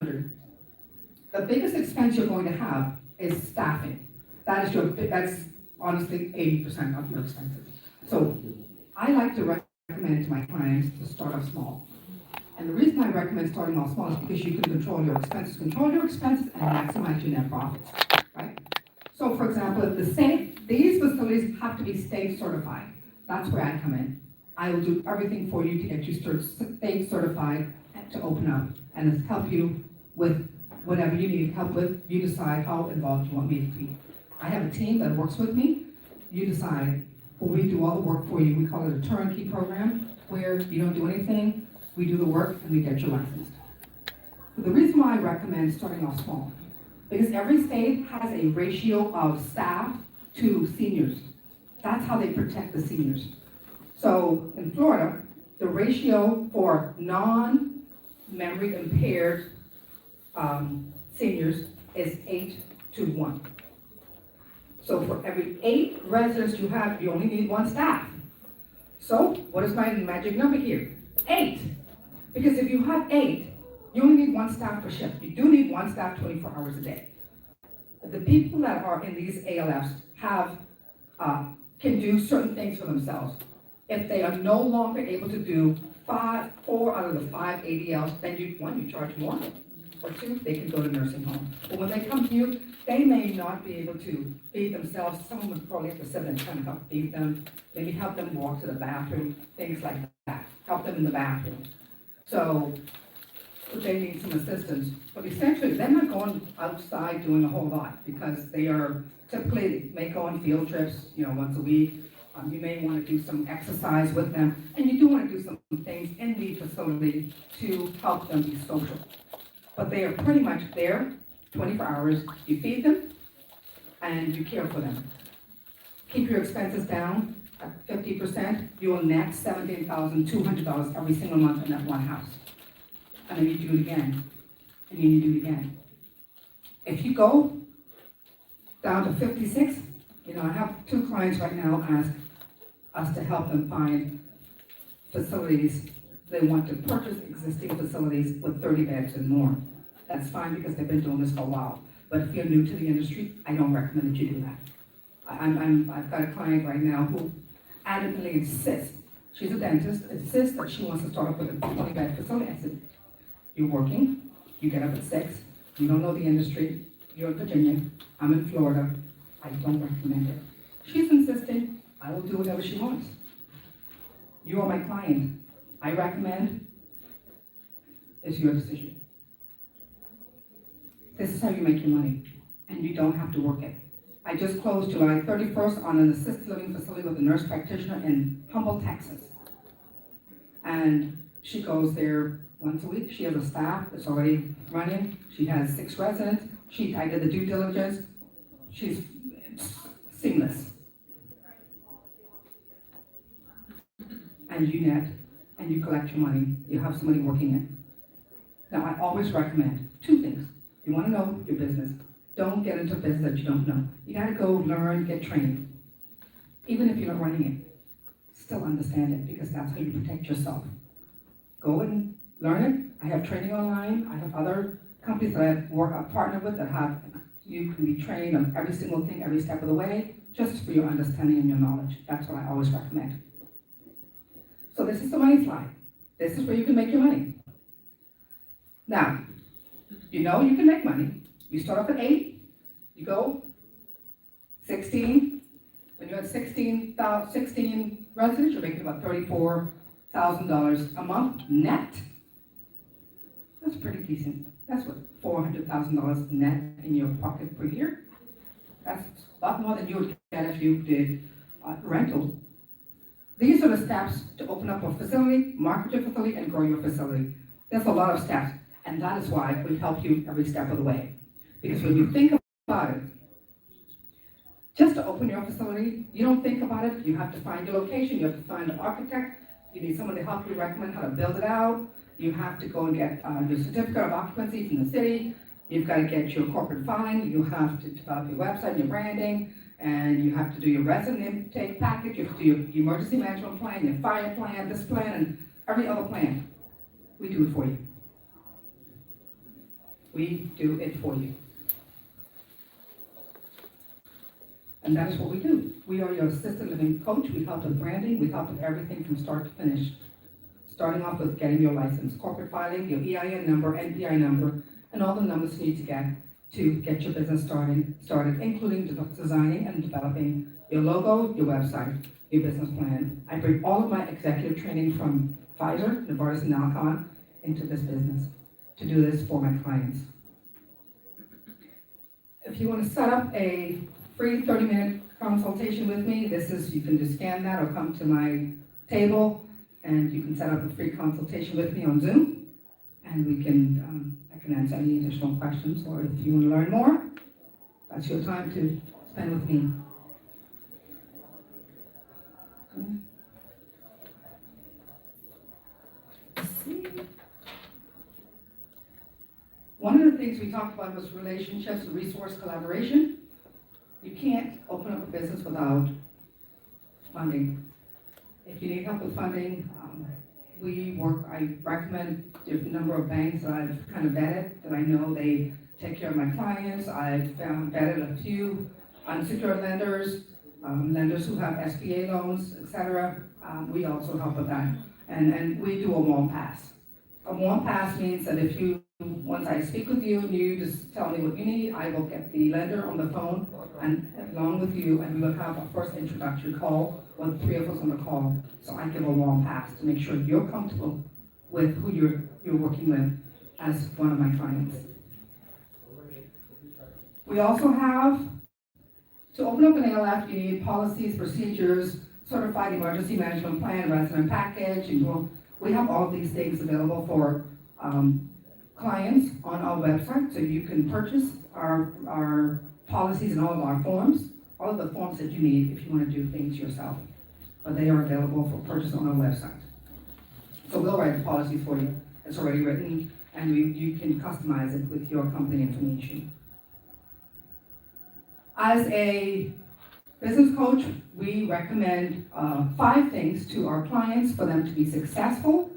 The biggest expense you're going to have is staffing. That's honestly 80% of your expenses. So I like to recommend to my clients to start off small. And the reason I recommend starting off small is because you can control your expenses and maximize your net profits, right? So for example, these facilities have to be state certified. That's where I come in. I will do everything for you to get you state certified to open up and help you with whatever you need help with. You decide how involved you want me to be. I have a team that works with me. You decide, or we do all the work for you. We call it a turnkey program, where you don't do anything, we do the work, and we get you licensed. The reason why I recommend starting off small, because every state has a ratio of staff to seniors. That's how they protect the seniors. So in Florida, the ratio for non-memory impaired seniors is 8-to-1. So for every 8 residents you have, you only need 1 staff. So what is my magic number here? 8. Because if you have 8, you only need 1 staff per shift. You do need 1 staff 24 hours a day. The people that are in these ALFs can do certain things for themselves. If they are no longer able to do 4 out of the 5 ADLs, then you charge more, or 2, they can go to nursing home. But when they come to you, they may not be able to feed themselves. Someone would probably have to sit and kind of help feed them, maybe help them walk to the bathroom, things like that. Help them in the bathroom. So they need some assistance. But essentially, they're not going outside doing a whole lot, because they are typically may go on field trips, once a week. You may want to do some exercise with them, and you do want to do some things in the facility to help them be social. But they are pretty much there 24 hours. You feed them, and you care for them. Keep your expenses down at 50%. You will net $17,200 every single month in that one house. And then you do it again, and then you do it again. If you go down to 56, I have 2 clients right now ask us to help them find facilities. They want to purchase existing facilities with 30 beds and more. That's fine, because they've been doing this for a while. But if you're new to the industry, I don't recommend that you do that. I've got a client right now who adamantly insists, she's a dentist, insists that she wants to start up with a 20-bed facility. I said, you're working, you get up at 6, you don't know the industry, you're in Virginia, I'm in Florida, I don't recommend it. She's insisting, I will do whatever she wants. You are my client. I recommend, it's your decision. This is how you make your money, and you don't have to work it. I just closed July 31st on an assisted living facility with a nurse practitioner in Humboldt, Texas. And she goes there once a week. She has a staff that's already running. She has 6 residents. I did the due diligence. She's seamless. And you net, and you collect your money. You have somebody working it. Now, I always recommend 2 things. You want to know your business. Don't get into a business that you don't know. You got to go learn, get trained. Even if you're not running it, still understand it, because that's how you protect yourself. Go and learn it. I have training online. I have other companies that I partner with that you can be trained on every single thing, every step of the way, just for your understanding and your knowledge. That's what I always recommend. So this is the money slide. This is where you can make your money. Now, you can make money. You start off at 8, you go 16. When you're at 16 residents, you're making about $34,000 a month net. That's pretty decent. That's what, $400,000 net in your pocket per year. That's a lot more than you would get if you did rental. These are the steps to open up a facility, market your facility, and grow your facility. There's a lot of steps, and that is why we help you every step of the way. Because when you think about it, just to open your facility, you don't think about it. You have to find your location, you have to find an architect, you need someone to help you recommend how to build it out, you have to go and get your certificate of occupancy from the city, you've got to get your corporate filing, you have to develop your website, your branding, and you have to do your resident intake package, you have to do your emergency management plan, your fire plan, this plan, and every other plan. We do it for you. We do it for you. And that is what we do. We are your assisted living coach. We help with branding. We help with everything from start to finish. Starting off with getting your license, corporate filing, your EIN number, NPI number, and all the numbers you need to get your business started, including designing and developing your logo, your website, your business plan. I bring all of my executive training from Pfizer, Novartis, and Alcon into this business to do this for my clients. If you want to set up a free 30-minute consultation with me, you can just scan that or come to my table and you can set up a free consultation with me on Zoom, and I can answer any additional questions, or if you want to learn more, that's your time to spend with me. Okay. Let's see. One of the things we talked about was relationships and resource collaboration. You can't open up a business without funding. If you need help with funding, I recommend a number of banks that I've kind of vetted, that I know they take care of my clients. I've vetted a few unsecured lenders, lenders who have SBA loans, etc. We also help with that. And we do a warm pass. A warm pass means that once I speak with you and you just tell me what you need, I will get the lender on the phone and along with you, and we will have a first introductory call with 3 of us on the call. So I give a warm pass to make sure you're comfortable with who you're working with as one of my clients. We also have, to open up an ALF, you need policies, procedures, certified emergency management plan, resident package, and we have all of these things available for clients on our website, so you can purchase our policies and all of our forms, all of the forms that you need if you want to do things yourself. But they are available for purchase on our website. So we'll write the policies for you. It's already written, and you can customize it with your company information. As a business coach, we recommend 5 things to our clients for them to be successful.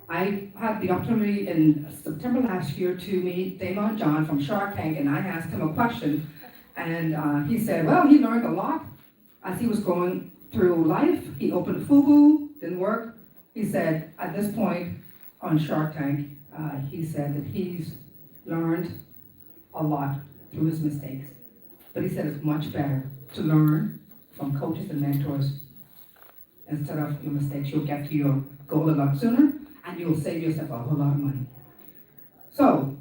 I had the opportunity in September last year to meet Deveaux and John from Shark Tank, and I asked him a question, and he said, well, he learned a lot as he was going through life. He opened FUBU, didn't work. He said, at this point on Shark Tank, he said that he's learned a lot through his mistakes. But he said it's much better to learn from coaches and mentors instead of your mistakes. You'll get to your goal a lot sooner, and you'll save yourself a whole lot of money. So,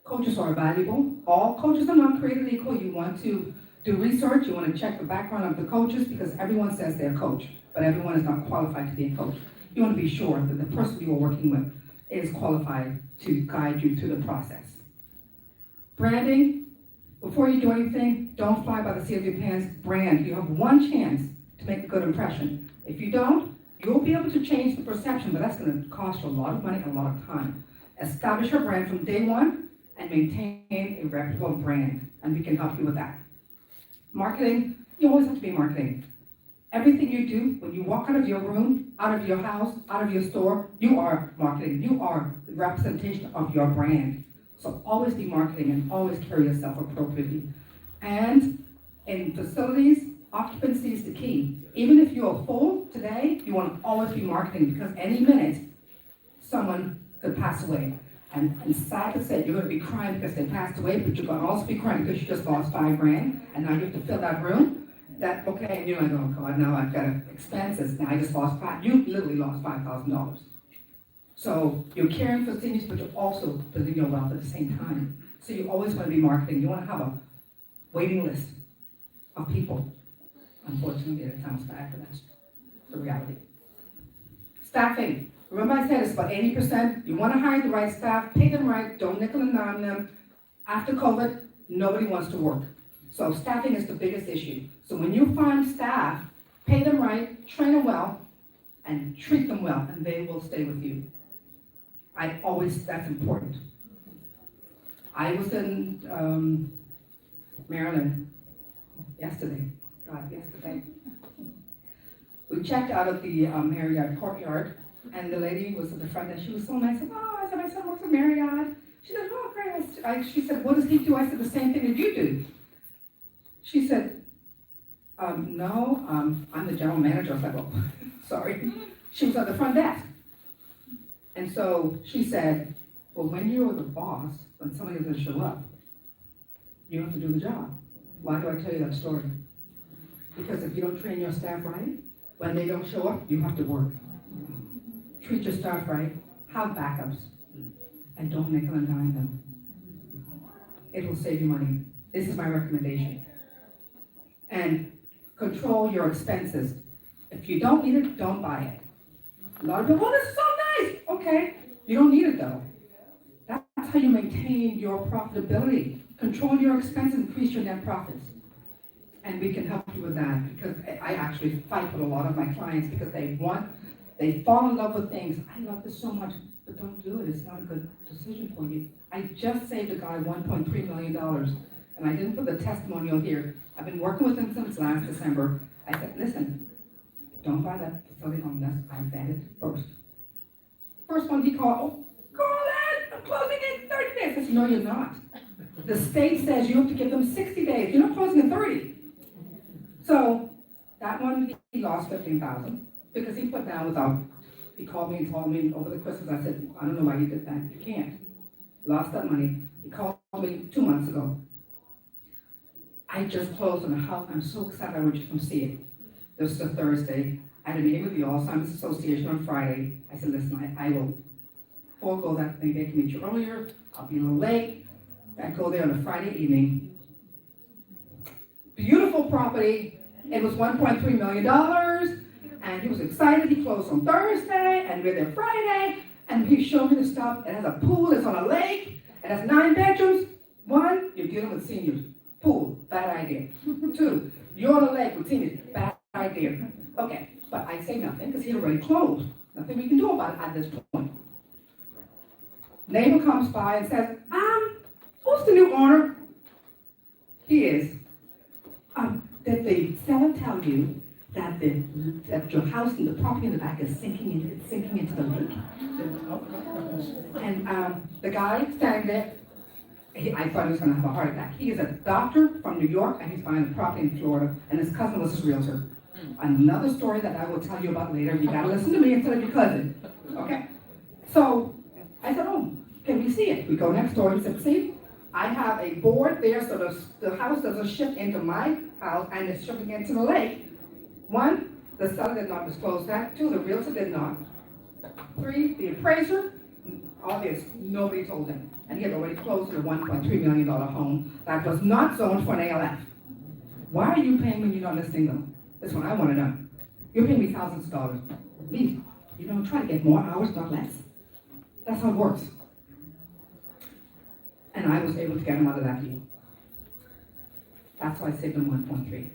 coaches are valuable. All coaches are not created equal. You want to do research, you want to check the background of the coaches, because everyone says they're a coach, but everyone is not qualified to be a coach. You want to be sure that the person you are working with is qualified to guide you through the process. Branding, before you do anything, don't fly by the seat of your pants. Brand. You have one chance to make a good impression. If you don't, you'll be able to change the perception, but that's going to cost you a lot of money and a lot of time. Establish your brand from day one and maintain a reputable brand, and we can help you with that. Marketing, you always have to be marketing. Everything you do, when you walk out of your room, out of your house, out of your store, you are marketing. You are the representation of your brand. So always be marketing and always carry yourself appropriately. And in facilities, occupancy is the key. Even if you're full today, you want to always be marketing, because any minute, someone could pass away. And sad to say, you're going to be crying because they passed away, but you're going to also be crying because you just lost $5,000, and now you have to fill that room. And you're like, oh God, now I've got expenses. Now I just lost you literally lost $5,000. So you're caring for seniors, but you're also building your wealth at the same time. So you always want to be marketing. You want to have a waiting list of people. Unfortunately, it sounds bad, but that's the reality. Staffing. Remember I said it's about 80%. You want to hire the right staff, pay them right, don't nickel and dime them. After COVID, nobody wants to work. So staffing is the biggest issue. So when you find staff, pay them right, train them well, and treat them well, and they will stay with you. That's important. I was in Maryland yesterday. We checked out of the Marriott courtyard, and the lady was at the front, and she was so nice. I said, my son works at Marriott. she said, what does he do? I said, the same thing that you do. She said, no, I'm the general manager. I was like, well, sorry. She was at the front desk. And so she said, well, when you're the boss, when somebody doesn't show up, you have to do the job. Why do I tell you that story? Because if you don't train your staff right, when they don't show up, you have to work. Treat your staff right, have backups, and don't nickel and dime them. It will save you money. This is my recommendation. And control your expenses. If you don't need it, don't buy it. A lot of people, oh, this is so nice. Okay, you don't need it though. That's how you maintain your profitability. Control your expenses, increase your net profits. And we can help you with that, because I actually fight with a lot of my clients because they fall in love with things. I love this so much, but don't do it. It's not a good decision for you. I just saved a guy $1.3 million, and I didn't put the testimonial here. I've been working with him since last December. I said, listen, don't buy that facility unless I vet it first. First one he called, oh, Corlette, I'm closing in 30 days. I said, no, you're not. The state says you have to give them 60 days. You're not closing in 30. So that one, he lost $15,000 because he put down without, he called me and told me over the Christmas. I said, I don't know why you did that. You can't. Lost that money. He called me 2 months ago. I just closed on a house. I'm so excited I want you to come see it. This is a Thursday. I had a meeting with the Alzheimer's Association on Friday. I said, listen, I will forego that. Maybe I can meet you earlier. I'll be a little late. I go there on a Friday evening. Beautiful property. It was $1.3 million. And he was excited. He closed on Thursday, and we're there Friday. And he showed me the stuff. It has a pool. It's on a lake. It has 9 bedrooms. 1, you're dealing with seniors. Pool, bad idea. 2, you're on a lake with seniors. Bad idea. Okay, but I say nothing because he already closed. Nothing we can do about it at this point. Neighbor comes by and says, who's the new owner? He is. Did the seller tell you that your house and the property in the back is sinking into the lake? And the guy standing there, I thought he was going to have a heart attack. He is a doctor from New York, and he's buying a property in Florida, and his cousin was his realtor. Another story that I will tell you about later. You got to listen to me instead of your cousin. Okay? So I said, oh, can we see it? We go next door. He said, see, I have a board there so the house doesn't shift into my house, and it's shifting into the lake. 1, the seller did not disclose that. 2, the realtor did not. 3, the appraiser, obvious, nobody told him. And he had already closed on a $1.3 million home that was not zoned for an ALF. Why are you paying when you're not listing them? That's what I want to know. You're paying me thousands of dollars. Please, try to get more hours, not less. That's how it works. And I was able to get him out of that deal. That's why I saved him 1.3.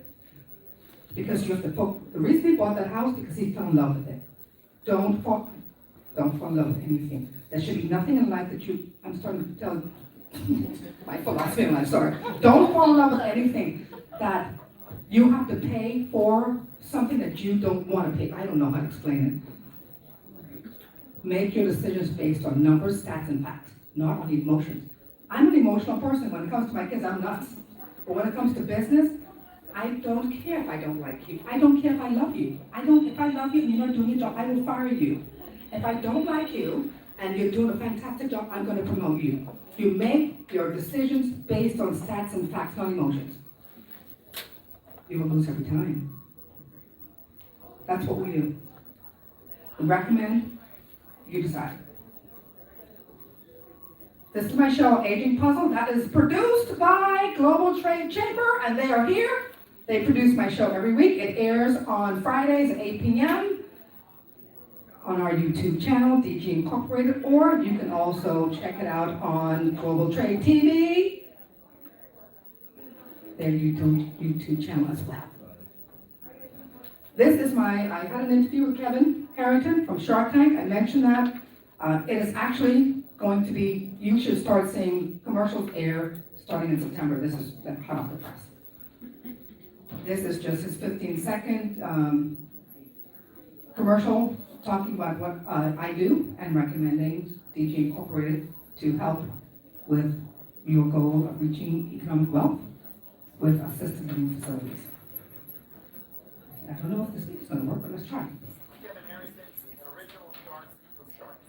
Because you have to focus. The reason he bought that house, because he fell in love with it. Don't fall in love with anything. There should be nothing in life that I'm starting to tell my philosophy in life, sorry. Don't fall in love with anything that you have to pay for something that you don't want to pay. I don't know how to explain it. Make your decisions based on numbers, stats, and facts, not on emotions. I'm an emotional person. When it comes to my kids, I'm nuts. But when it comes to business, I don't care if I don't like you. I don't care if I love you. If I love you and you're not doing your job, I will fire you. If I don't like you and you're doing a fantastic job, I'm going to promote you. You make your decisions based on stats and facts, not emotions. You will lose every time. That's what we do. We recommend, you decide. This is my show, Aging Puzzle, that is produced by Global Trade Chamber, and they are here. They produce my show every week. It airs on Fridays at 8 p.m. on our YouTube channel, DG Incorporated, or you can also check it out on Global Trade TV, their YouTube channel as well. This is I had an interview with Kevin Harrington from Shark Tank. I mentioned that. It is actually going to be, you should start seeing commercials air starting in September. This is hot off the press. This is just his 15-second commercial talking about what I do and recommending DG Incorporated to help with your goal of reaching economic wealth with assisted living facilities. I don't know if this is going to work, but let's try. Kevin Harrington, an original start from Charlotte.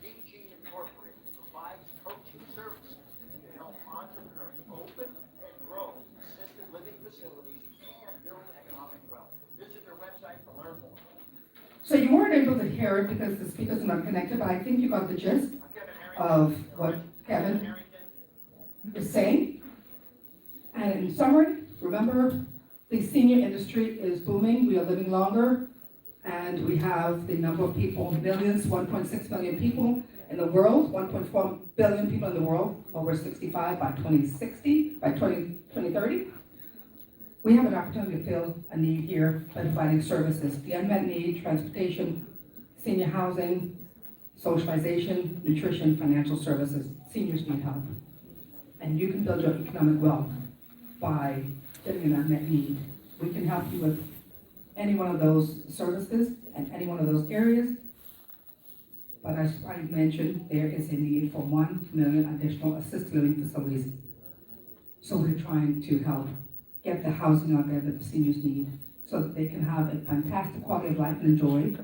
DG Incorporated provides coaching services to help entrepreneurs open and grow assisted living facilities and build economic wealth. Visit their website to learn more. So you weren't able to hear it because the speakers are not connected, but I think you got the gist I'm Kevin Harrington. of what Kevin Harrington. is saying. And in summary, remember, the senior industry is booming. We are living longer, and we have the number of people, millions, 1.6 million people in the world, 1.4 billion people in the world over 65 by 2060, by 2030. We have an opportunity to fill a need here by providing services, the unmet need, transportation, senior housing, socialization, nutrition, financial services. Seniors need help. And you can build your economic wealth by filling an unmet need. We can help you with any one of those services and any one of those areas. But as I mentioned, there is a need for 1 million additional assisted living facilities. So we're trying to help get the housing out there that the seniors need so that they can have a fantastic quality of life and enjoy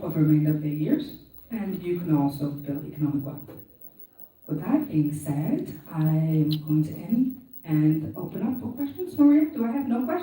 for the remainder of their years. And you can also build economic wealth. With that being said, I'm going to end and open up for questions. Maria, do I have no questions?